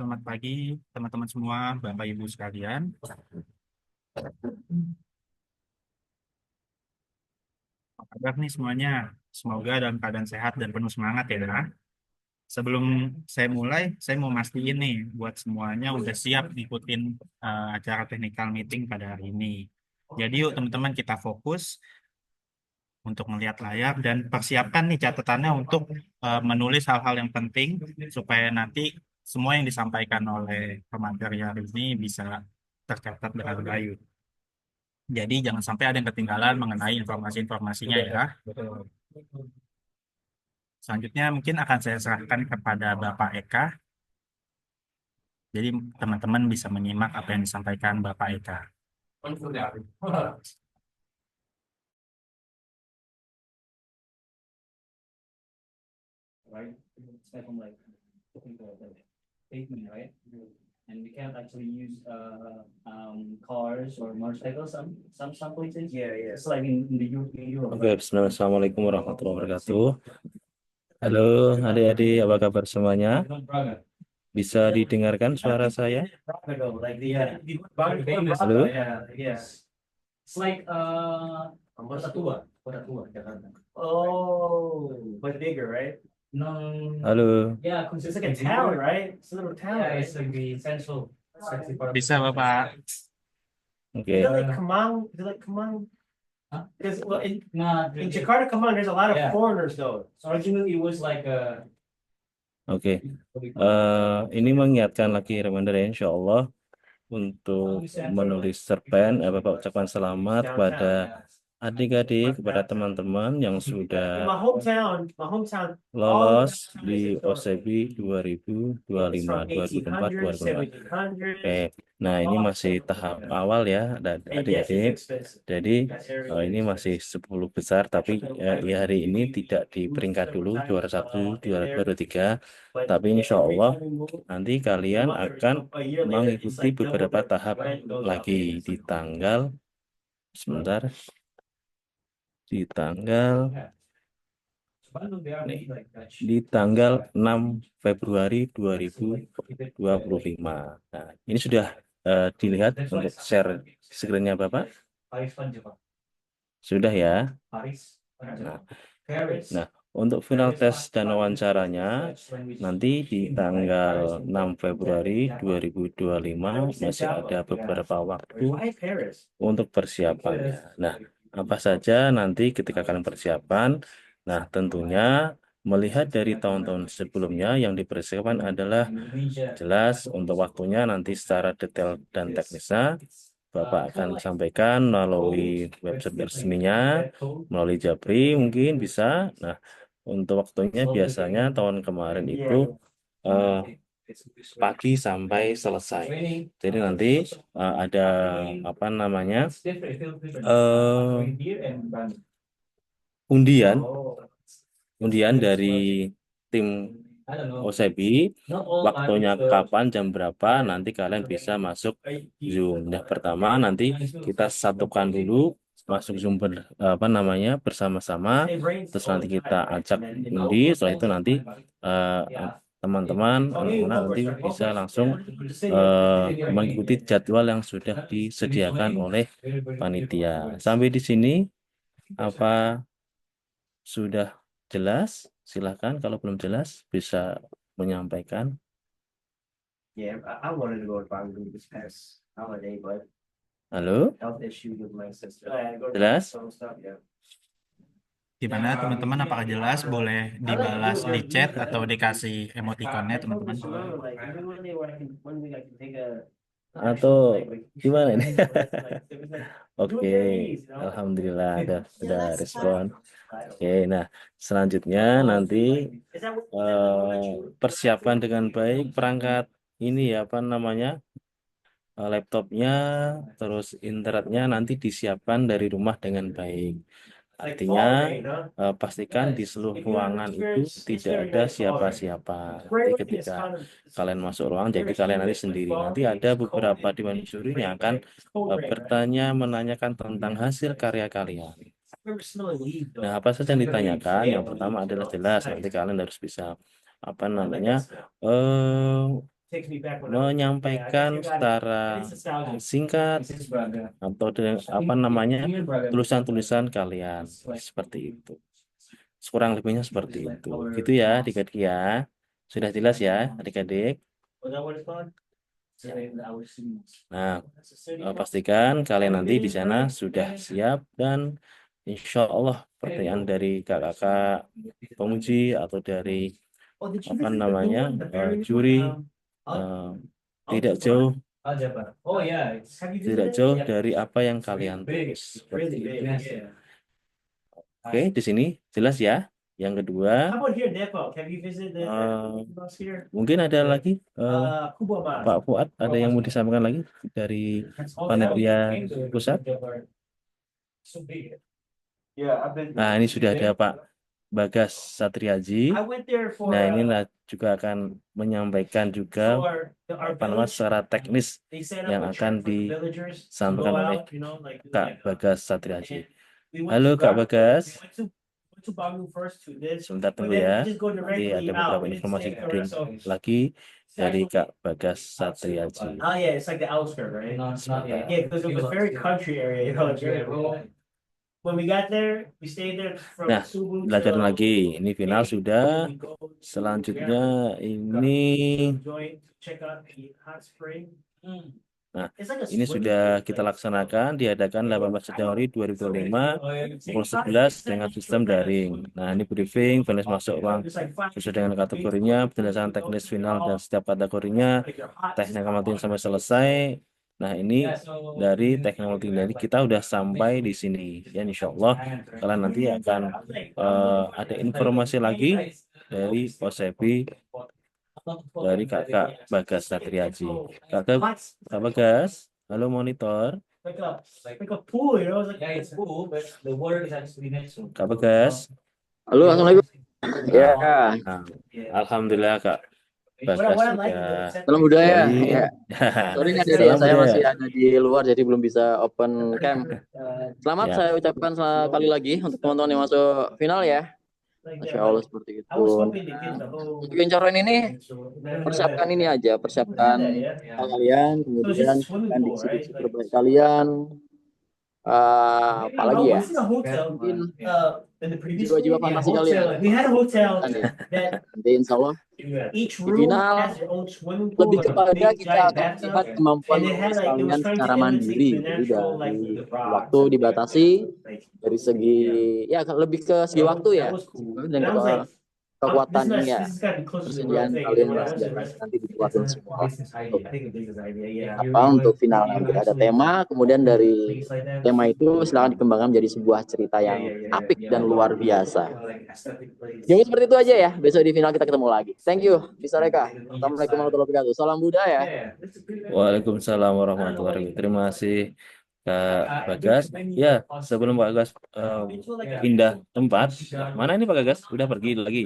Selamat pagi teman-teman semua, Bapak Ibu sekalian. Apa kabar nih semuanya? Semoga dalam keadaan sehat dan penuh semangat ya. Sebelum saya mulai, saya mau mastiin nih buat semuanya udah siap ngikutin acara technical meeting pada hari ini. Jadi yuk teman-teman kita fokus untuk melihat layar dan persiapkan nih catatannya untuk menulis hal-hal yang penting supaya nanti semua yang disampaikan oleh pemateri hari ini bisa tercatat dengan baik. Jadi jangan sampai ada yang ketinggalan mengenai informasi-informasinya ya. Selanjutnya mungkin akan saya serahkan kepada Bapak Eka. Jadi teman-teman bisa menyimak apa yang disampaikan Bapak Eka. Right? It's like from like looking for the pavement, right? And we can't actually use cars or motorcycles some places. Yeah, yeah. It's like in the Europe. Oke, bismillah. Assalamualaikum warahmatullahi wabarakatuh. Halo adik-adik, apa kabar semuanya? Bisa didengarkan suara saya? Halo? It's like Kota Tua, Jakarta. Oh, but bigger, right? No. Halo. Yeah, 'cause it's like a town, right? It's a little town. Yeah, it's like the central part of the Bisa Bapak. Okay. Is it like Kemang? Is it like Kemang? Huh? Because well, in Jakarta, Kemang, there's a lot of foreigners though. So originally it was like a. Oke, ini mengingatkan lagi reminder ya, insya Allah untuk menulis cerpen, Bapak ucapkan selamat kepada adik-adik, kepada teman-teman yang sudah lolos di OSEBI 2025, 2024, 2025. Oke, nah ini masih tahap awal ya adik-adik. Jadi ini masih 10 besar, tapi ya hari ini tidak di peringkat dulu, juara 1, juara 2, juara 3. Tapi insya Allah nanti kalian akan mengikuti beberapa tahap lagi di tanggal, sebentar, di tanggal nih, di tanggal 6 Februari 2025. Nah, ini sudah dilihat untuk share screen-nya Bapak? Sudah ya? Nah, nah, untuk final test dan wawancaranya nanti di tanggal 6 Februari 2025 masih ada beberapa waktu untuk persiapannya. Nah, apa saja nanti ketika kalian persiapan? Nah, tentunya melihat dari tahun-tahun sebelumnya yang dipersiapkan adalah jelas untuk waktunya nanti secara detail dan teknisnya Bapak akan sampaikan melalui website resminya, melalui Japri mungkin bisa. Nah, untuk waktunya biasanya tahun kemarin itu pagi sampai selesai. Jadi nanti ada apa namanya undian, undian dari tim OSEBI, waktunya kapan, jam berapa, nanti kalian bisa masuk Zoom. Nah, pertama nanti kita satukan dulu masuk Zoom apa namanya bersama-sama, terus nanti kita ajak undi, setelah itu nanti teman-teman anak-anak nanti bisa langsung mengikuti jadwal yang sudah disediakan oleh panitia. Sampai di sini apa sudah jelas? Silakan kalau belum jelas bisa menyampaikan. Yeah, I wanted to go to Bangladesh this past holiday, but Halo, health issues with my sister. jelas? Some stuff, yeah. Gimana teman-teman? Apakah jelas? Boleh dibalas di chat atau dikasih emoticonnya teman-teman? Atau gimana ini? Oke, alhamdulillah ada respon. Oke, nah selanjutnya nanti persiapan dengan baik perangkat ini ya apa namanya laptopnya, terus internetnya nanti disiapkan dari rumah dengan baik. Artinya pastikan di seluruh ruangan itu tidak ada siapa-siapa. Jadi ketika kalian masuk ruangan, jadi kalian nanti sendiri. Nanti ada beberapa dewan juri yang akan bertanya, menanyakan tentang hasil karya kalian. Nah, apa saja yang ditanyakan? Yang pertama adalah jelas nanti kalian harus bisa apa namanya menyampaikan secara singkat atau dengan apa namanya tulisan-tulisan kalian seperti itu. Kurang lebihnya seperti itu. Gitu ya, adik-adik ya. Sudah jelas ya, adik-adik. Nah, pastikan kalian nanti di sana sudah siap dan insya Allah pertanyaan dari kakak-kakak penguji atau dari apa namanya juri eh, tidak jauh dari apa yang kalian tulis. Seperti itu. Oke, di sini jelas ya. Yang kedua, mungkin ada lagi Pak Fuad, ada yang mau disampaikan lagi dari panitia pusat? Nah, ini sudah ada Pak Bagas Satriaji. Nah, ini juga akan menyampaikan juga apa namanya secara teknis yang akan disampaikan oleh Kak Bagas Satriaji. Halo Kak Bagas. Sebentar tunggu ya. Nanti ada beberapa informasi lagi dari Kak Bagas Satriaji. Nah, belajar lagi. Ini final sudah. Selanjutnya ini. Nah, ini sudah kita laksanakan, diadakan 18 Januari 2025 pukul 11 dengan sistem daring. Nah, ini briefing, finish masuk uang sesuai dengan kategorinya, penjelasan teknis final dan setiap kategorinya, teknik amatir sampai selesai. Nah, ini dari teknologi dari kita udah sampai di sini. Ya, insya Allah kalian nanti akan ada informasi lagi dari OSEPI dari Kakak Bagas Satriaji. Kak Bagas, halo monitor. Kak Bagas. Halo, assalamualaikum. Ya, Nah, alhamdulillah Kak Bagas sudah salam budaya. kembali. Ya. Sorry nih dari Salam saya budaya. masih ada di luar jadi belum bisa open cam. Selamat Ya. saya ucapkan sekali lagi untuk teman-teman yang masuk final ya. Masya Allah seperti itu. Untuk incaran ini persiapkan ini aja, persiapkan kalian, kemudian siapkan diksi-diksi terbaik kalian. Apalagi ya, mungkin jiwa-jiwa fantasi kalian. Nanti insya Allah di final lebih kepada kita akan melihat kemampuan menulis kalian secara mandiri. Jadi dari waktu dibatasi, dari segi ya lebih ke segi waktu ya, dan kekuatan ini ya, persediaan kalian yang nanti dikeluarkan semua untuk final nanti ada tema, kemudian dari tema itu silakan dikembangkan menjadi sebuah cerita yang apik dan luar biasa. Jadi seperti itu aja ya, besok di final kita ketemu lagi. Thank you, bisa Reka. Assalamualaikum warahmatullahi wabarakatuh. Salam budaya. Waalaikumsalam warahmatullahi wabarakatuh. Terima kasih Kak Bagas. Ya, sebelum Pak Bagas pindah tempat, mana ini Pak Bagas? Udah pergi lagi.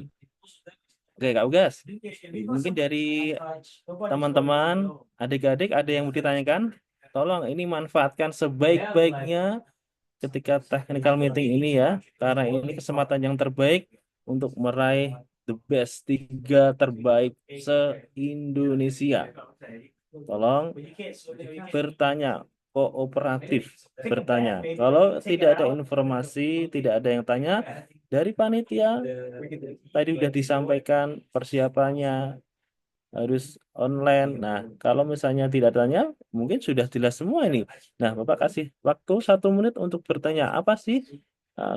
Oke, Kak Bagas. Mungkin dari teman-teman, adik-adik ada yang mau ditanyakan? Tolong ini manfaatkan sebaik-baiknya ketika technical meeting ini ya, karena ini kesempatan yang terbaik untuk meraih the best 3 terbaik se-Indonesia. Tolong bertanya, kooperatif bertanya. Kalau tidak ada informasi, tidak ada yang tanya dari panitia, tadi sudah disampaikan persiapannya harus online. Nah, kalau misalnya tidak tanya, mungkin sudah jelas semua ini. Nah, Bapak kasih waktu 1 menit untuk bertanya apa sih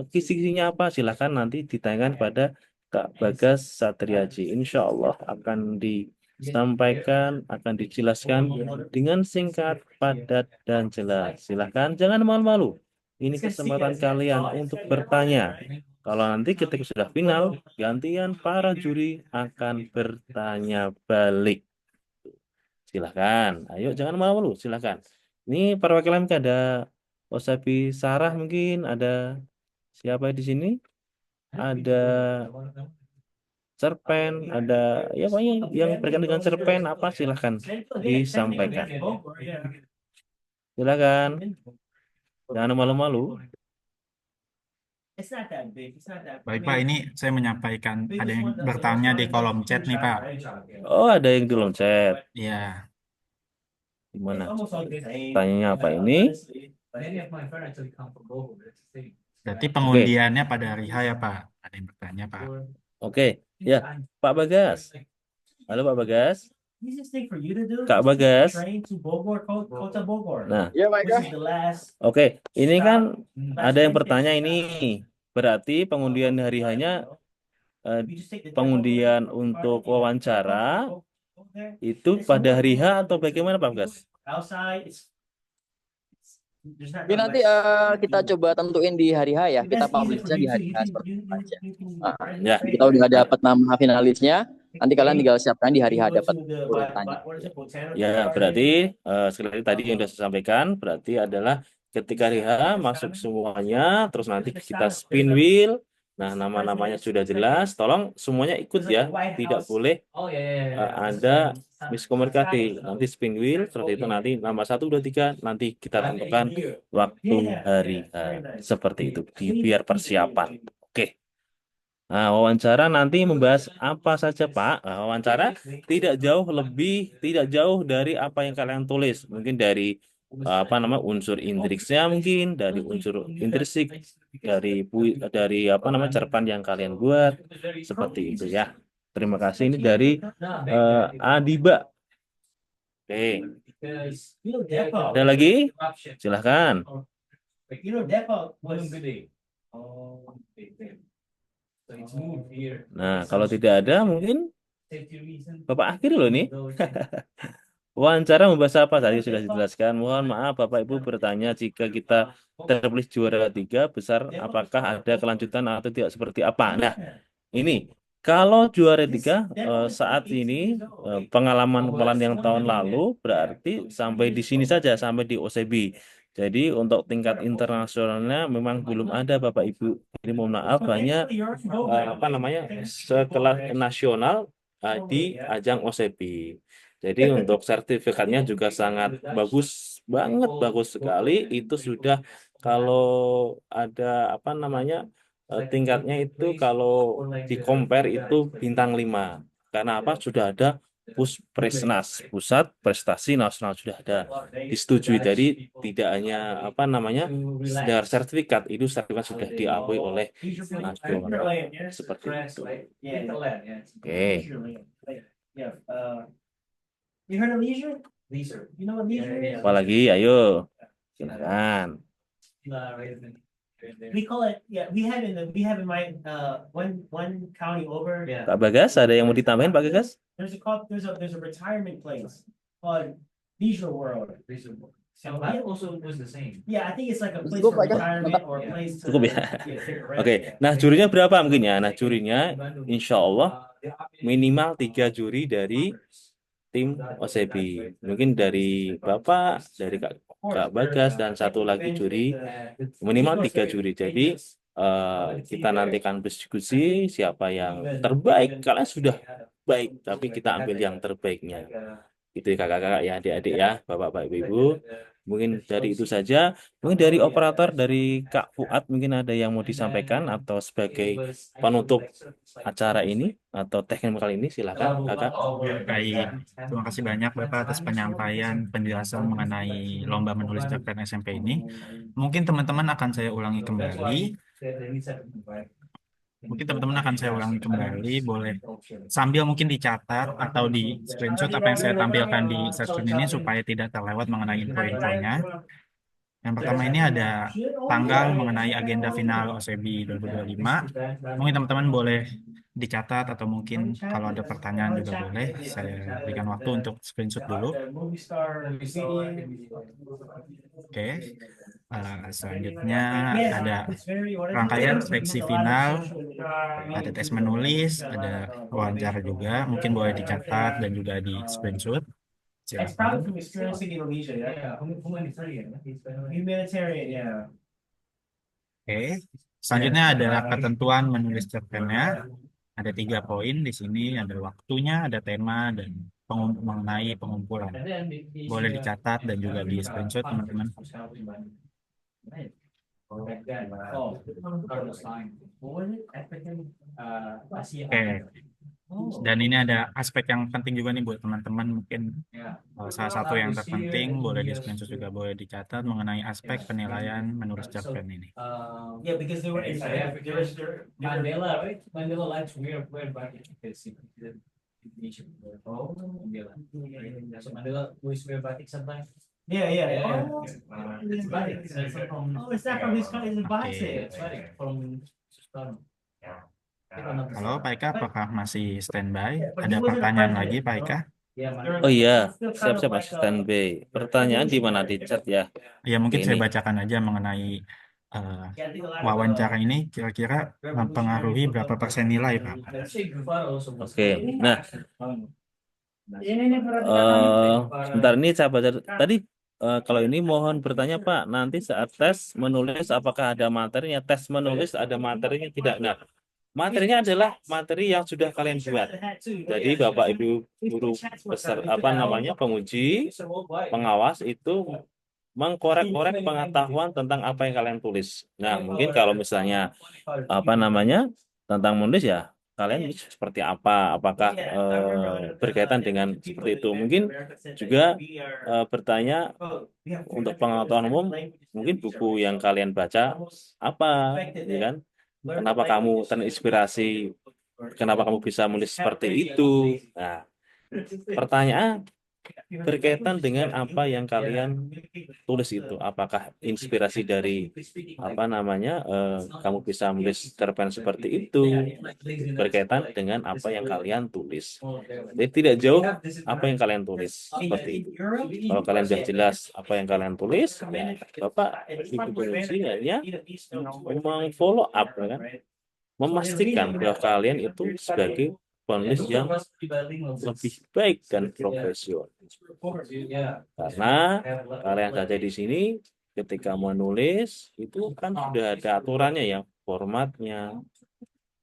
kisi-kisinya apa? Silahkan nanti ditanyakan pada Kak Bagas Satriaji. Insya Allah akan disampaikan, akan dijelaskan dengan singkat, padat, dan jelas. Silahkan, jangan malu-malu. Ini kesempatan kalian untuk bertanya. Kalau nanti ketika sudah final, gantian para juri akan bertanya balik. Silahkan, ayo jangan malu-malu, silahkan. Ini perwakilan ada Osabi Sarah mungkin, ada siapa di sini? Ada cerpen, ada ya pokoknya yang berkaitan dengan cerpen apa silahkan disampaikan. Silahkan, jangan malu-malu. It's not that big. It's not that. Baik Pak, ini saya menyampaikan ada yang bertanya di kolom chat nih Pak. Oh, ada yang di kolom chat. Ya, Gimana? Almost all the same. Tanyanya apa ini? Honestly. But any of my friends actually come from Bobo. That's the thing. berarti pengundiannya pada hari H ya Pak. Ada yang bertanya Pak. Oke, ya, Pak Bagas. Halo Pak Bagas. Easiest thing for you to do Kak is Bagas. train to Bogor, Kota Bogor. Nah, Ya, Pak Which Eka. is the last oke, ini kan stop. ada yang bertanya ini. Berarti pengundian hari hanya You just take the pengundian demo, untuk go wawancara there. itu pada hari H atau bagaimana Pak Bagas? Outside, there's not Jadi that nanti much kita to do. coba tentuin di hari H ya. Kita That's easy for publishnya you di too. hari You H can seperti you itu can aja. you can Nah, Ya. kita udah dapat nama finalisnya. Nanti kalian tinggal siapkan di hari H go dapat to the urutannya. what is it, Botanical Ya, Garden. berarti sekali lagi tadi yang sudah saya sampaikan, berarti adalah ketika hari H masuk semuanya, terus nanti kita spin wheel. Nah, nama-namanya sudah jelas. Tolong semuanya ikut ya, tidak boleh Oh yeah. ada miskomunikasi. Nanti spin wheel, seperti itu nanti nama 1, 2, 3, nanti kita tentukan waktu hari H. Seperti itu, biar persiapan. Oke. Nah, wawancara nanti membahas apa saja, Pak? Nah, wawancara tidak jauh dari apa yang kalian tulis. Mungkin dari unsur intrinsiknya, mungkin dari unsur intrinsik, dari cerpen yang kalian buat, seperti itu ya. Terima kasih, ini dari Adiba. Oke, ada lagi? Silahkan. Depot was Nah, kalau tidak ada, mungkin Bapak akhiri loh nih. Wawancara membahas apa? Tadi sudah dijelaskan. Mohon maaf Bapak Ibu bertanya jika kita terpilih juara 3 besar, apakah ada kelanjutan atau tidak seperti apa? Nah, ini kalau juara 3 saat ini pengalaman kemarin yang tahun lalu berarti sampai di sini saja, sampai di OCB. Jadi untuk tingkat internasionalnya memang belum ada Bapak Ibu. Ini mohon maaf, hanya sekelas nasional di ajang OCB. Jadi untuk sertifikatnya juga sangat bagus banget, bagus sekali. Itu sudah kalau ada tingkatnya itu kalau di compare itu bintang 5. Karena apa? Sudah ada Puspresnas, Pusat Prestasi Nasional, sudah ada disetujui. Jadi tidak hanya sekedar sertifikat, itu sertifikat sudah diakui oleh nasional. Seperti itu. Oke. You heard of leisure? Leisure. You know what leisure is? Apalagi, ayo. Silakan. We call it, we have in my one county over. Pak Bagas, ada yang mau ditambahin Pak Bagas? There's a retirement place called Leisure World. So that also was the same. Yeah, I think it's like a place Cukup, for Pak, ya? retirement or a place to Cukup ya? take a rest. Oke, nah jurinya berapa mungkin ya? Nah jurinya insya Allah minimal 3 juri dari tim OCB. Mungkin dari Bapak, dari Kak Bagas, dan satu lagi juri. Minimal 3 juri. Jadi kita nanti akan berdiskusi siapa yang terbaik. Kalian sudah baik, tapi kita ambil yang terbaiknya. Itu ya kakak-kakak ya, adik-adik ya, bapak-bapak, ibu-ibu. Mungkin dari itu saja. Mungkin dari operator, dari Kak Fuad, mungkin ada yang mau disampaikan atau sebagai penutup acara ini atau teknik kali ini, silakan kakak. Baik, terima kasih banyak Bapak atas penyampaian penjelasan mengenai lomba menulis cerpen SMP ini. Mungkin teman-teman akan saya ulangi kembali. Boleh sambil mungkin dicatat atau di screenshot apa yang saya tampilkan di screen ini supaya tidak terlewat mengenai info-infonya. Yang pertama ini ada tanggal mengenai agenda final OCB 2025. Mungkin teman-teman boleh dicatat atau mungkin kalau ada pertanyaan juga boleh. Saya berikan waktu untuk screenshot dulu. Oke. Selanjutnya ada rangkaian seleksi final, ada tes menulis, ada wawancara juga. Mungkin boleh dicatat dan juga di screenshot. Silakan. Oke. Selanjutnya ada ketentuan menulis cerpennya. Ada 3 poin di sini. Ada waktunya, ada tema, dan mengenai pengumpulan. Boleh dicatat dan juga di screenshot teman-teman. Back then. Oh, Carlos Sainz. What was it? African, Asia. Oke. Oh, Dan ini ada aspek yang penting juga nih buat teman-teman mungkin yeah. salah satu yang terpenting boleh di screenshot juga boleh dicatat mengenai aspek penilaian menulis cerpen ini. Yeah, because they were in Mandela, right? Mandela likes wear batik because he did Indonesian. Oh, Mandela. So Mandela always wear batik sometimes. Yeah. Oh, it's batik. Oh, it's not from his country. It's batik. It's batik from Sukarno. Halo Pak Ika, apakah masih standby? Ada pertanyaan lagi Pak Ika? Oh iya, siap-siap Mas standby. Pertanyaan di mana di chat ya? Ya mungkin Oke, saya ini. bacakan aja mengenai wawancara ini kira-kira mempengaruhi berapa persen nilai Pak? Oke, nah sebentar ini saya baca tadi. Kalau ini mohon bertanya Pak, nanti saat tes menulis apakah ada materinya? Tes menulis ada materinya tidak? Nah, materinya adalah materi yang sudah kalian buat. Jadi Bapak Ibu guru besar penguji, pengawas itu mengkorek-korek pengetahuan tentang apa yang kalian tulis. Nah, mungkin kalau misalnya tentang menulis ya kalian seperti apa? Apakah berkaitan dengan seperti itu? Mungkin juga bertanya untuk pengetahuan umum, mungkin buku yang kalian baca apa, ya kan? Kenapa kamu terinspirasi? Kenapa kamu bisa menulis seperti itu? Nah, pertanyaan berkaitan dengan apa yang kalian tulis itu. Apakah inspirasi dari kamu bisa menulis cerpen seperti itu berkaitan dengan apa yang kalian tulis. Jadi tidak jauh apa yang kalian tulis seperti itu. Kalau kalian sudah jelas apa yang kalian tulis, ya Bapak Ibu penguji hanya meng-follow up, ya kan? Memastikan bahwa kalian itu sebagai penulis yang lebih baik dan profesional. Karena kalian saja di sini ketika menulis itu kan sudah ada aturannya yang formatnya,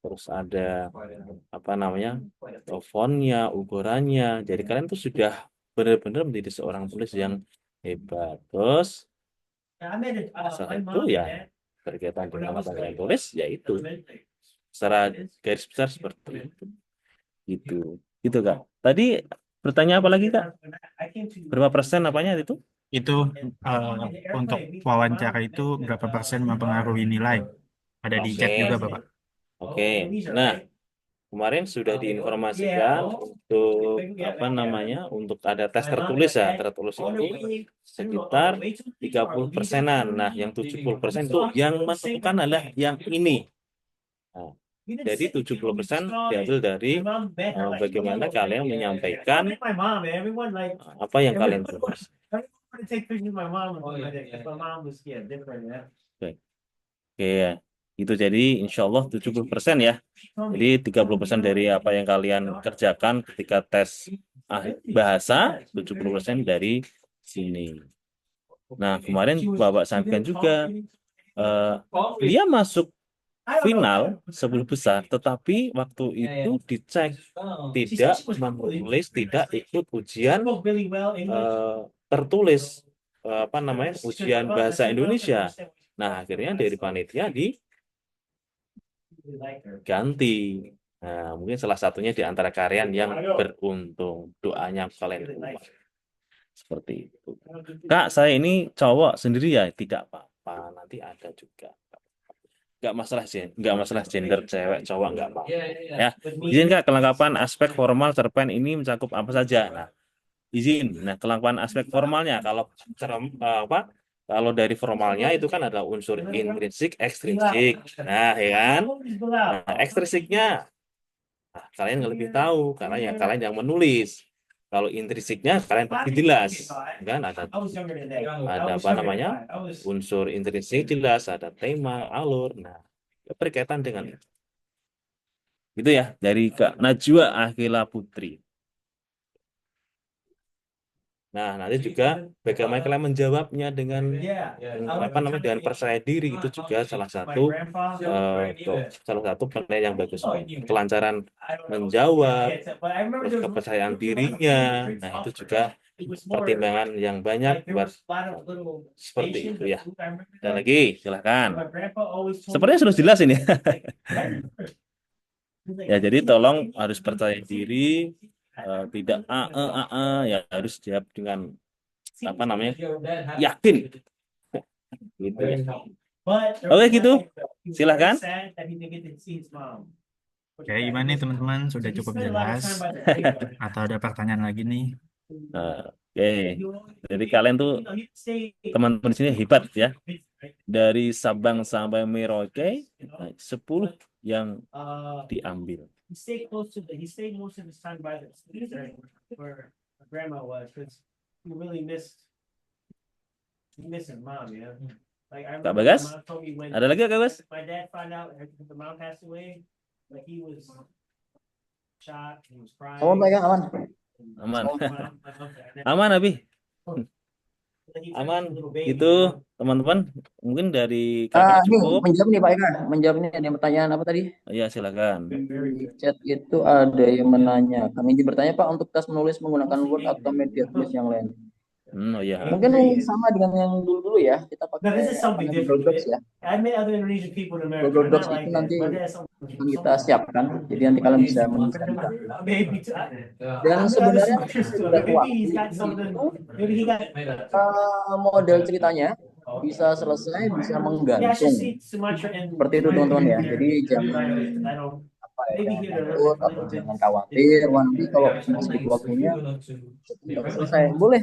terus ada fontnya, ukurannya. Jadi kalian tuh sudah benar-benar menjadi seorang penulis yang hebat. Terus setelah itu ya berkaitan dengan apa yang kalian tulis, yaitu secara garis besar seperti itu. Gitu Kak. Tadi bertanya apa lagi Kak? Berapa persen apanya itu? Itu untuk wawancara itu berapa persen mempengaruhi nilai? Ada di chat juga Bapak. Oke. Nah, kemarin sudah diinformasikan untuk untuk ada tes tertulis ya. Tertulis itu sekitar 30%-an. Nah, yang 70% itu yang menentukan adalah yang ini. Nah, jadi 70% diambil dari bagaimana kalian menyampaikan apa yang kalian tulis. Oke ya. Itu jadi insya Allah 70% ya. Jadi 30% dari apa yang kalian kerjakan ketika tes bahasa, 70% dari sini. Nah, kemarin Bapak sampaikan juga dia masuk final 10 besar, tetapi waktu itu dicek tidak menulis, tidak ikut ujian tertulis ujian bahasa Indonesia. Nah, akhirnya dari panitia diganti. Nah, mungkin salah satunya di antara kalian yang beruntung. Doanya kalian kuat. Seperti itu. Kak, saya ini cowok sendiri ya, tidak apa-apa. Nanti ada juga. Nggak masalah gender cewek cowok nggak apa-apa. Ya, izin Kak, kelengkapan aspek formal cerpen ini mencakup apa saja. Nah, izin. Nah, kelengkapan aspek formalnya kalau dari formalnya itu kan ada unsur intrinsik, ekstrinsik. Nah, ya kan? Nah, ekstrinsiknya kalian lebih tahu karena kalian yang menulis. Kalau intrinsiknya kalian pasti jelas, kan? Ada unsur intrinsik jelas, ada tema, alur. Nah, berkaitan dengan itu. Gitu ya, dari Kak Najwa Akhila Putri. Nah, nanti juga bagaimana kalian menjawabnya dengan dengan percaya diri, itu juga salah satu penilaian yang bagus. Kelancaran menjawab, terus kepercayaan dirinya. Nah, itu juga pertimbangan yang banyak buat seperti itu ya. Dan lagi, silahkan. Sepertinya sudah jelas ini. Ya, jadi tolong harus percaya diri, tidak ya harus jawab dengan apa namanya, yakin. Gitu ya. Oke gitu, silahkan. Oke, gimana nih teman-teman? Sudah cukup jelas? Atau ada pertanyaan lagi nih? Oke, jadi kalian tuh teman-teman di sini hebat ya. Dari Sabang sampai Merauke, 10 yang diambil. He stayed close to he stayed most of his time by the where my grandma was, because he really missed his mom, you know. Like I Kak remember Bagas? my mom told me when Ada lagi Kak Bagas? my dad found out that the mom passed away, like he was shocked, he was crying. Sama Pak, aman. Aman. My Aman, Abi. he was Aman. a little baby, Itu you know. teman-teman, mungkin dari kakak Ini cukup. menjawab nih Pak Eka, menjawab nih ada pertanyaan apa tadi? Ya, silakan. Di chat itu ada yang menanyakan. Ini bertanya Pak, untuk tes menulis menggunakan Word atau media tulis yang lain. Oh ya. Mungkin sama dengan yang dulu ya, kita No, pakai this is something Google different. Docs ya. I met other Indonesian people in America. Google They're Docs not itu like that. nanti My dad's akan kita siapkan, jadi nanti kalian bisa menuliskan di sana. maybe Dan sebenarnya maybe he's got something. Maybe he got. model ceritanya bisa selesai, bisa Yeah, I should menggantung. see Sumatra and. Seperti itu teman-teman ya. Jadi jangan I don't. apa ya, Maybe jangan here a takut atau little bit. jangan khawatir. Wah, nanti kalau cuma sedikit waktunya nggak selesai, boleh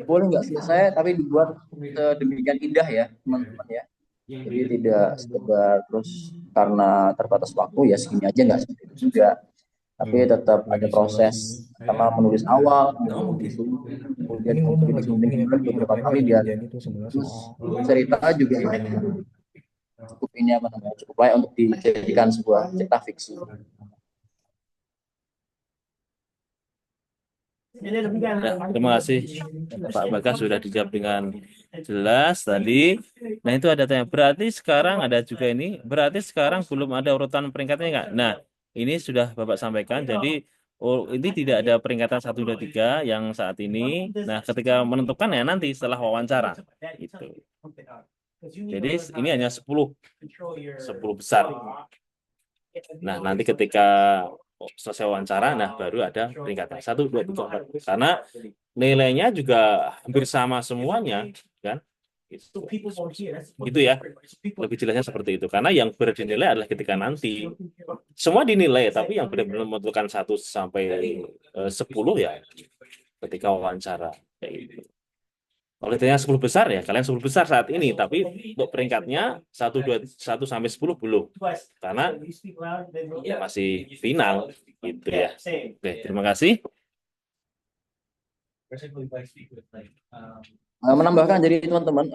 nggak selesai, tapi dibuat sedemikian indah ya teman-teman ya. Jadi tidak sekedar terus karena terbatas waktu ya segini aja, nggak seperti itu juga. Tapi tetap ada proses, pertama menulis awal, kemudian disusun beberapa kali biar terus cerita juga cukup ini apa namanya, cukup layak untuk dijadikan sebuah cerita fiksi. Ya, terima kasih Pak Bagas sudah dijawab dengan jelas tadi. Nah itu ada tanya, berarti sekarang ada juga ini, berarti sekarang belum ada urutan peringkatnya nggak? Nah ini sudah Bapak sampaikan, jadi ini tidak ada peringkatan 1, 2, 3 yang saat ini. Nah ketika menentukan ya nanti setelah wawancara itu. Jadi ini hanya 10 besar. Nah nanti ketika selesai wawancara, nah baru ada peringkatan 1, 2, 3, 4. Karena nilainya juga hampir sama semuanya, kan? Gitu ya. Lebih jelasnya seperti itu. Karena yang berdinilai adalah ketika nanti semua dinilai, tapi yang benar-benar menentukan 1 sampai 10 ya ketika wawancara. Kayak gitu. Kalau ditanya 10 besar ya kalian 10 besar saat ini, tapi untuk peringkatnya 1 sampai 10 belum. Karena ya masih final gitu ya. Oke, terima kasih. Menambahkan jadi teman-teman,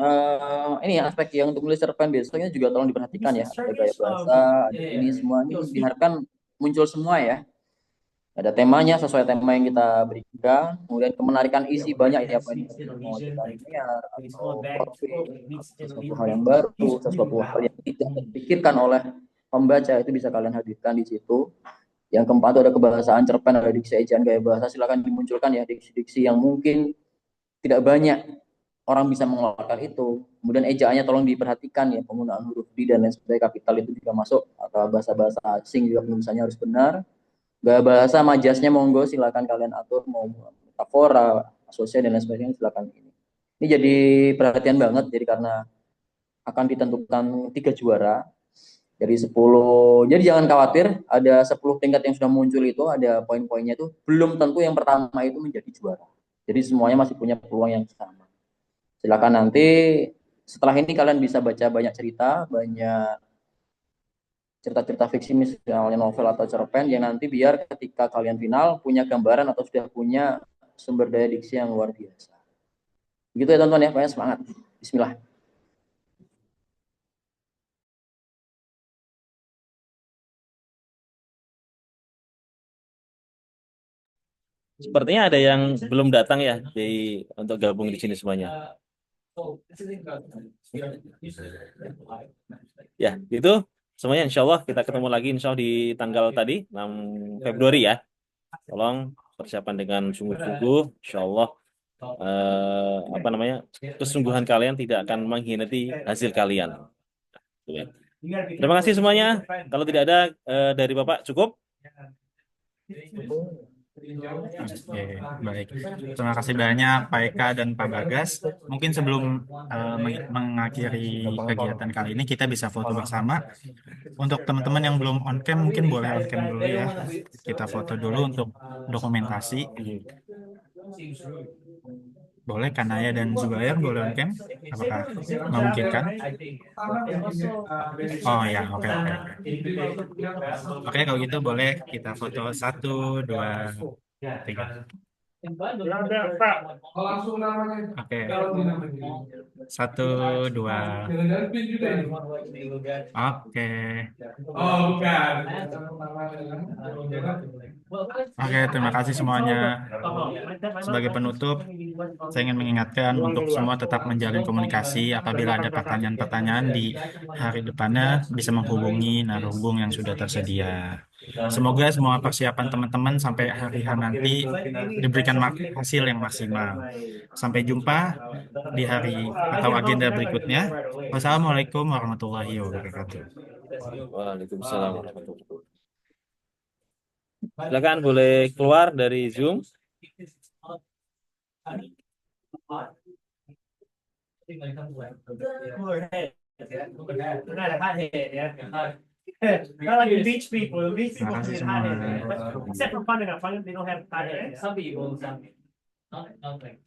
ini aspek yang untuk menulis cerpen biasanya juga tolong diperhatikan ya, ada gaya bahasa, ada ini semua ini biarkan muncul semua ya. Ada temanya sesuai tema yang kita berikan, kemudian kemenarikan isi banyak ya, sesuatu hal yang baru, sesuatu hal yang tidak terpikirkan oleh pembaca itu bisa kalian hadirkan di situ. Yang keempat itu ada kebahasaan cerpen, ada diksi ejaan gaya bahasa, silakan dimunculkan ya diksi-diksi yang mungkin tidak banyak orang bisa mengeluarkan itu. Kemudian ejaannya tolong diperhatikan ya, penggunaan huruf D dan lain sebagainya, kapital itu juga masuk, atau bahasa-bahasa asing juga penulisannya harus benar. Gaya bahasa majasnya monggo silakan kalian atur, mau metafora, asosiasi dan lain sebagainya silakan ini. Ini jadi perhatian banget, jadi karena akan ditentukan 3 juara dari 10. Jadi jangan khawatir, ada 10 tingkat yang sudah muncul itu ada poin-poinnya itu, belum tentu yang pertama itu menjadi juara. Jadi semuanya masih punya peluang yang sama. Silakan nanti setelah ini kalian bisa baca banyak cerita, banyak cerita-cerita fiksi misalnya novel atau cerpen yang nanti biar ketika kalian final punya gambaran atau sudah punya sumber daya diksi yang luar biasa. Begitu ya teman-teman ya, pokoknya semangat. Bismillah. Sepertinya ada yang belum datang ya untuk gabung di sini semuanya. Ya, itu semuanya insya Allah kita ketemu lagi insya Allah di tanggal tadi 6 Februari ya. Tolong persiapan dengan sungguh-sungguh insya Allah apa namanya, kesungguhan kalian tidak akan mengkhianati hasil kalian. Ya. Terima kasih semuanya. Kalau tidak ada dari Bapak cukup. Oke, baik. Terima kasih banyak Pak Eka dan Pak Bagas. Mungkin sebelum mengakhiri kegiatan kali ini, kita bisa foto bersama. Untuk teman-teman yang belum on cam, mungkin boleh on cam dulu ya. Kita foto dulu untuk dokumentasi. Boleh Kanaya dan Zubair boleh on cam? Apakah memungkinkan? Oh ya, oke. Oke, kalau gitu boleh kita foto 1, 2, 3. Oke. 1, 2. Oke. Oke, terima kasih semuanya. Sebagai penutup, saya ingin mengingatkan untuk semua tetap menjalin komunikasi. Apabila ada pertanyaan-pertanyaan di hari depannya, bisa menghubungi narahubung yang sudah tersedia. Semoga semua persiapan teman-teman sampai hari H nanti diberikan hasil yang maksimal. Sampai jumpa di hari atau agenda berikutnya. Wassalamualaikum warahmatullahi wabarakatuh. Waalaikumsalam warahmatullahi wabarakatuh. Silakan boleh keluar dari Zoom. Not like the beach people. The beach people Terima kasih can get hot semua. head. Except for Fun Enough. Fun Enough, they don't have hot head. Some people, not like